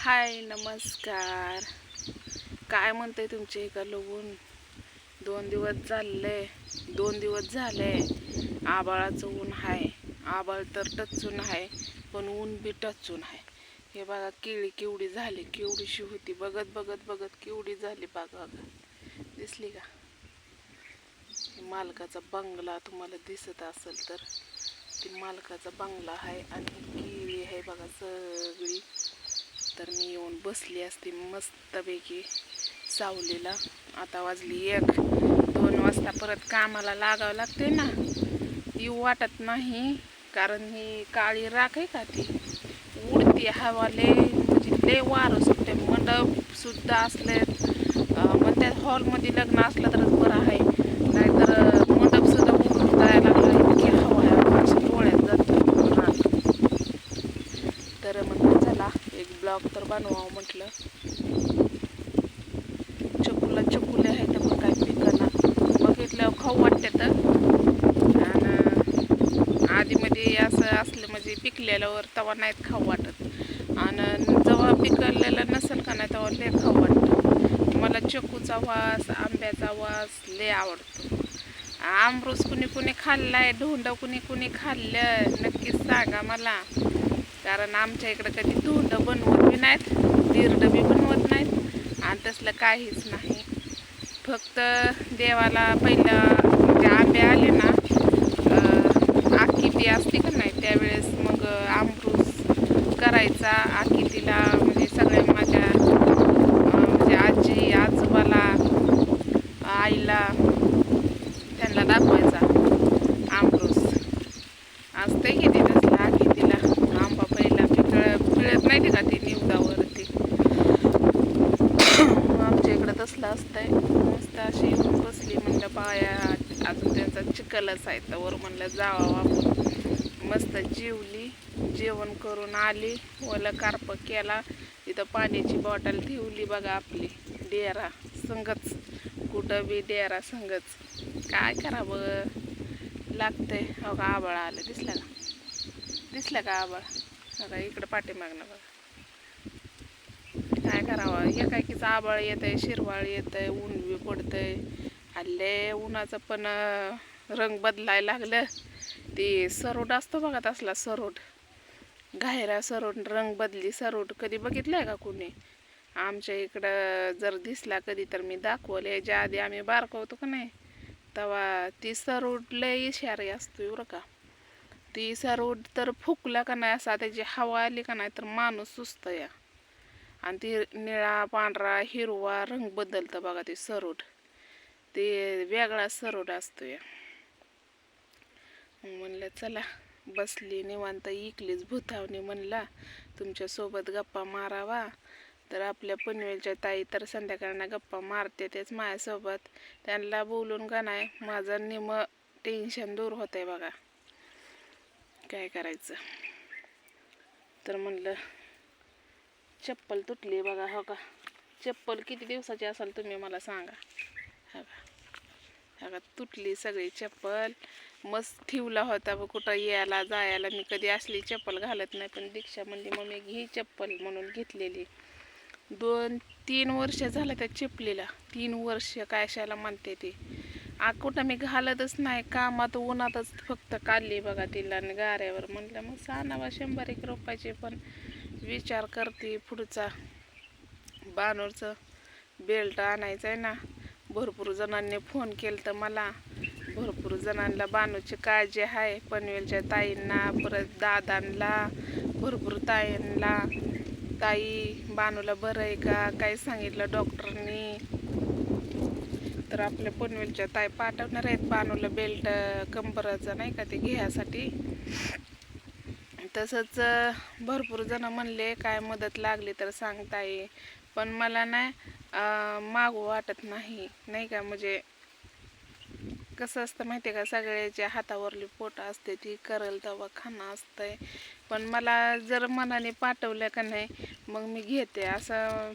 हाय नमस्कार. काय म्हणते तुमचे का लगून 2 दिवस झाले आबाळाचं ऊन आहे. आबाळ तर टचून आहे पण ऊन बी टचून आहे. हे बघा केळी केवढी झाली, केवढीशी होती, बघत बघत बघत केवढी झाली बघा. दिसली का? मालकाचा बंगला तुम्हाला दिसत असेल तर ती मालकाचा बंगला आहे आणि केळी आहे बघा सगळी. तर मी येऊन बसली असते मस्तपैकी सावलीला. आता वाजली 1-2 वाजता परत कामाला लागावं लागते ना. येऊ वाटत नाही कारण ही काळी राख आहे का ती उडती हवाले, म्हणजे लय वारं सुटते. मंडप सुद्धा असले म्हणतात हॉलमध्ये लग्न असलं तरच बरं आहे, नाहीतर मंडप सुद्धा उडून जायला लागला इतकी हवा आहे डोळ्यात जात राख. तर म्हटलं चला एक ब्लॉग तर बनवावं म्हटलं. चकुले आहे तर पण काय पिकना, बघितल्यावर खाऊ वाटते. तर आणि आधीमध्ये असं असलं म्हणजे पिकलेल्यावर तवा नाहीत खाऊ वाटत, आणि जेव्हा पिकलेलं नसेल का नाही तेव्हा लय खाऊ वाटतं. मला चकूचा वास, आंब्याचा वास लय आवडतो. आमरस कुणी कुणी खाल्लाय, धोंड कुणी कुणी खाल्लं नक्कीच सांगा मला. कारण आमच्या इकडं कधी धोंड बनवत बी नाहीत, दिरड बी बनवत नाहीत आणि तसलं काहीच नाही. फक्त देवाला पहिला म्हणजे आंबे आले ना, आखिती असते का नाही त्यावेळेस मग आमरूस करायचा आखितीला. म्हणजे सगळ्या माझ्या म्हणजे आजी आजोबाला आईला त्यांना दाखवायचा आमरूस असते की ते तसलं आखितीला. आंबा पहिला पिळत नाही का ती निवदावरती, आमच्या इकडं तसलं असतंय. मस्त अशी येऊन बसली, म्हणलं बाया अजून त्यांचा चिखलच आहे तर वर म्हणलं जावा आपण. मस्त जेवली, जेवण करून आली, ओलं कार्प केला, तिथं पाण्याची बॉटल ठेवली बघा आपली डेरा संगच, कुठं बी डेरा संगच. काय करावं लागतंय. हो का आबाळ आलं, दिसलं का आबाळ? बघा इकडं पाठीमागणं बघा. काय करावं, एकाकीचं आबाळ येतंय, शिरवाळ येतंय, ऊन बी पडतंय. हल्ले उन्हाचं पण रंग बदलायला लागलं. ते सरोड असतो बघा तसला सरोड, घायरा सरोड, रंग बदली सरोड कधी बघितलंय का कोणी? आमच्या इकडं जर दिसला कधी तर मी दाखवले. याच्या आधी आम्ही बारकं होतो का नाही तेव्हा ती सरोड लय इशारे असतो बरं का. ती सरोड तर फुकला का नाही, असा त्याची हवा आली का नाही तर माणूस सुस्त या, आणि ती निळा पांढरा हिरवा रंग बदलतं बघा ते सरोड. ते वेगळा सरोड असतो या. म्हणलं चला बसली निवांत इकलीच भूतावणी, म्हणला तुमच्यासोबत गप्पा मारावा. तर आपल्या पनवेलच्या ताई तर संध्याकाळना गप्पा मारते तेच माझ्यासोबत. त्यांना बोलून का नाही माझं निम टेन्शन दूर होतंय बघा. काय करायचं. तर म्हणलं चप्पल तुटली बघा. हो का, चप्पल किती दिवसाची असेल तुम्ही मला सांगा. हो का तुटली सगळी चप्पल. मस्त ठेवला होता व कुठं यायला जायला मी कधी असली चप्पल घालत नाही, पण दीक्षा म्हणली मम्मी घे चप्पल म्हणून घेतलेली. 2-3 वर्ष झालं त्या चपलीला. 3 वर्ष कशाला म्हणते ती. कुठं मी घालतच नाही, कामात उन्हातच फक्त काढली बघा तिला आणि गाऱ्यावर. म्हणलं मग सानावा 100-1 रुपयाची, पण विचार करते पुढचा. बानूरचं बेल्ट आणायचं आहे ना. भरपूर जणांनी फोन केलं तर मला, भरपूर जणांना बानूची काळजी आहे. पनवेलच्या ताईंना, परत दादांना, भरपूर ताईंना, ताई बानूला बरं आहे का, काय सांगितलं डॉक्टरनी. तर आपल्या पनवेलच्या ताई पाठवणार आहेत बानूला बेल्ट कंबराचा नाही का ते घ्यायसाठी. तसंच भरपूर जण म्हणले काय मदत लागली तर सांगताय, पण मला नाही मागू वाटत नाही का. म्हणजे कसं असतं माहिती आहे का, सगळ्याच्या हातावरली पोट असते ती करल तेव्हा खाणं असतंय. पण मला जर मनाने पाठवलं का नाही मग मी घेते असं.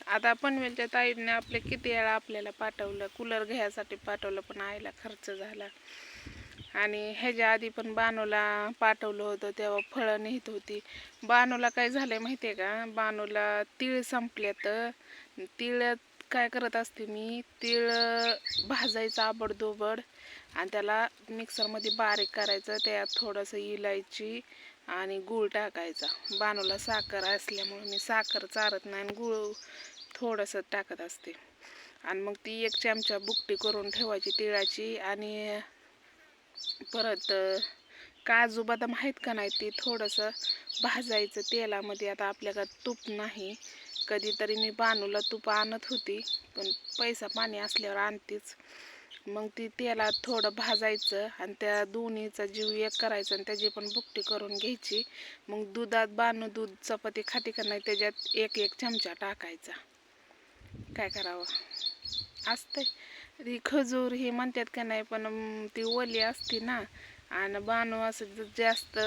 आता पनवेलच्या ताईने आपले किती वेळा आपल्याला पाठवलं, कूलर घ्यायसाठी पाठवलं पण आईला खर्च झाला. आणि ह्याच्या आधी पण बानूला पाठवलं होतं तेव्हा फळं नेत होती. बानूला काय झालंय माहिती आहे का, बानूला तीळ संपल्यात. तीळ काय करत असते मी, तीळ भाजायचं आबडधोबड आणि त्याला मिक्सरमध्ये बारीक करायचं, त्यात थोडंसं इलायची आणि गूळ टाकायचा. बानूला साखर असल्यामुळे मी साखर चारत नाही आणि गूळ थोडंसं टाकत असते. आणि मग ती 1 चमचा बुकटी करून ठेवायची तिळाची. आणि परत काजू बदाम आहेत का नाही ते थोडंसं भाजायचं तेलामध्ये. आता आपल्याकडे तूप नाही, कधीतरी मी बानूला तूप आणत होती पण पैसा पाणी असल्यावर आणतेच. मग ती तेलात थोडं भाजायचं आणि त्या दोन्हीचा जीव एक करायचा आणि त्याची पण बुकटी करून घ्यायची. मग दुधात बानू दूध चपाती खाती का नाही त्याच्यात 1 चमचा टाकायचा. काय करावं असतंय. ती खजूर हे म्हणतात का नाही पण ती ओली असते ना, आणि बानू असं जास्त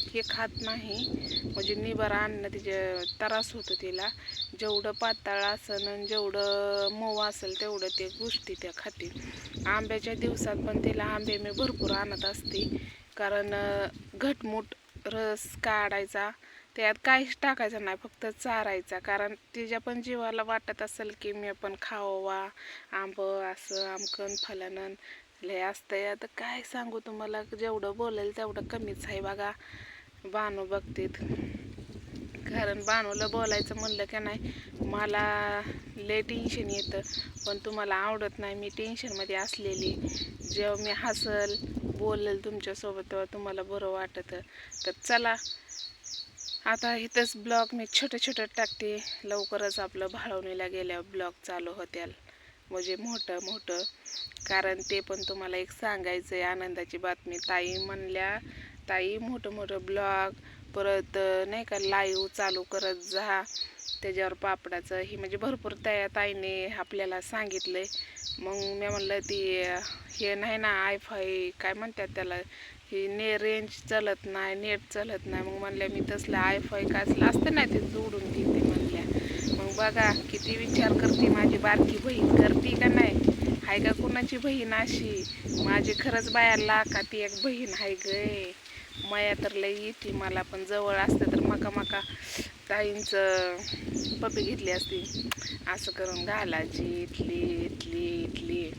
हे खात नाही, म्हणजे निबार अन्न तिचे त्रास होतो तिला. जेवढं पातळ असेल आणि जेवढं मऊ असेल तेवढं ते गोष्टी त्या खाते. आंब्याच्या दिवसात पण तिला आंबे मी भरपूर आणत असते, कारण घटमुट रस काढायचा, त्यात काहीच टाकायचं नाही, फक्त चारायचा. कारण तिच्या पण जीवाला वाटत असेल की मी पण खावा आंब, असं आमकन फलानन लय असतंय. आता काय सांगू तुम्हाला, जेवढं बोलेल तेवढं कमीच आहे बघा. बानू बघतेत, कारण बानूला बोलायचं म्हणलं की नाही मला लय टेन्शन येतं, पण तुम्हाला आवडत नाही मी टेन्शनमध्ये असलेली. जेव्हा मी हसल बोलेल तुमच्यासोबत तेव्हा तुम्हाला बरं वाटतं. तर चला आता इथंच ब्लॉग मी छोटं टाकते. लवकरच आपलं भाळवणीला गेल्यावर ब्लॉग चालू होत्याल, म्हणजे मोठं, कारण ते पण तुम्हाला एक सांगायचं आहे आनंदाची बातमी. ताई म्हणल्या, ताई मोठं ब्लॉग परत नाही का लाईव्ह चालू करत जा त्याच्यावर पापडाचं ही, म्हणजे भरपूर ताईने आपल्याला सांगितलंय. मग मी म्हणलं ती हे नाही ना आयफाय काय म्हणतात त्याला, ही रेंज चलत नाही, नेट चलत नाही. मग म्हणल्या मी तसलं आयफाय काय असतं नाही ते जोडून देते म्हणल्या. मग बघा किती विचार करते माझी बारकी बहीण, करते का नाही, हाय का कुणाची बहीण अशी माझी. खरंच बाया लाखात एक बहीण आहे गे. माया तर लई येते मला, पण जवळ असतं तर मका ताईंचं पप्पी घेतली असती, असं करून घालायची इथली.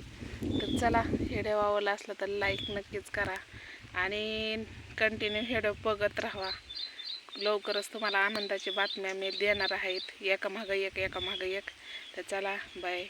तर चला, व्हिडिओ आवडला असला तर लाईक नक्कीच करा आणि कंटिन्यू व्हिडिओ बघत राहा. लवकरच तुम्हाला आनंदाची बातम्या मी देणार आहेत, एकामागं एक. तर चला बाय.